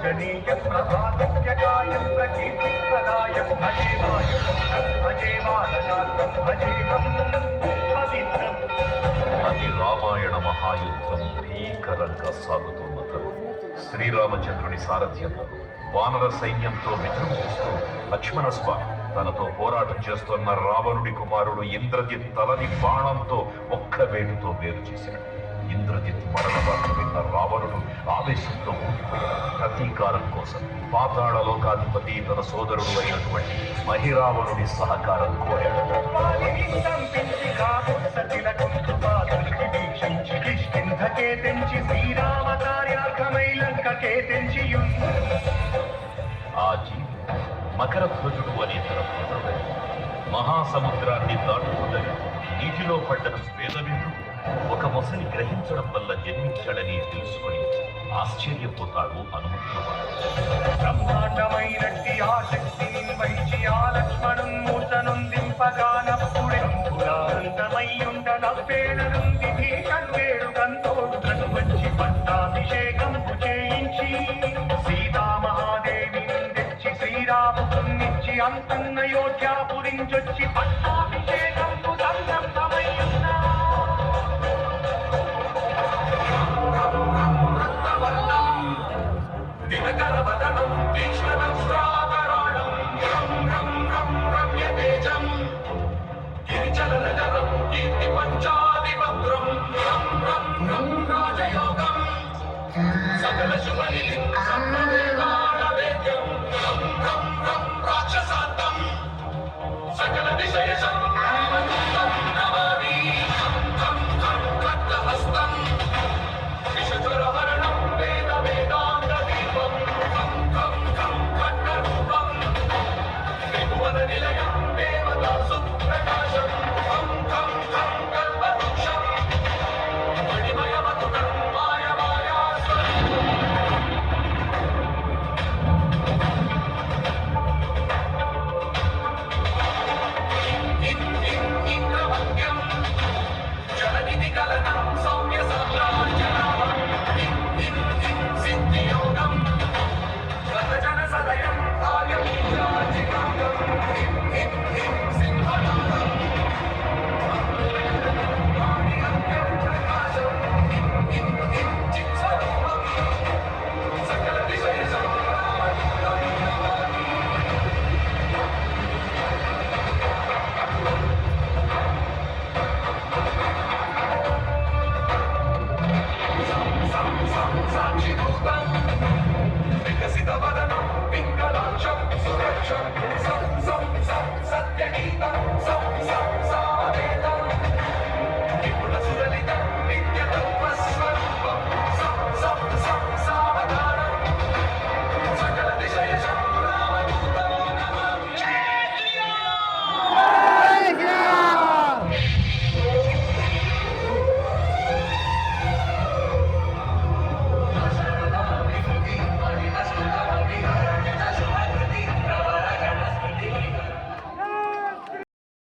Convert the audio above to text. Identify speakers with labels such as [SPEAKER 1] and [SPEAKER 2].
[SPEAKER 1] పూజనీయ ప్రభాతకాయం ప్రకీర్తిప్రదాయం భజే బాలకాంతం భజేహం పవిత్రం.
[SPEAKER 2] అది రామాయణ మహాయుద్ధం భీకరంగా సాగుతున్న తరుణం. శ్రీరామచంద్రుని సారథ్యంలో వానర సైన్యంతో విజృంభిస్తూ లక్ష్మణస్వామి తనతో పోరాటం చేస్తున్న రావణుడి కుమారుడు ఇంద్రజిత్ తలని బాణంతో ఒక్క వేటుతో వేరు చేశాడు. ఇంద్రజిత్ మరణ వార్త విన్న రావణుడు ఆవేశంతో ఊగిపోయాడు. ప్రతీకారం కోసం పాతాళ లోకాధిపతి తన సోదరుడు అయినటువంటి మహిరావణుడి సహకారం కోరాడు. ఆ జీవి మకర ధ్వజుడు అనే తన పుత్రుడు మహాసముద్రాన్ని దాటుతుండగా నీటిలో పడ్డన స్వేదవిందు ఒక మొసలి గ్రహించడం వల్ల జన్మించాడని తెలుసుకుని ఆశ్చర్యపోతాడు హనుమంతుడు.
[SPEAKER 1] బ్రహ్మాండమైనట్టి ఆ శక్తిని వైచి ఆ లక్ష్మణుం మూర్తనుందింపగానప్పుడే పురాంతమయ్యుండనప్పేడనుంది భీషణ్వేడు కంతోడు వచ్చి పట్టాభిషేకంపు చేయించి సీతామహాదేవిని తెచ్చి శ్రీరామునిచ్చి అంతన్నయోధ్యాపురించొచ్చి పట్టాభిషేకం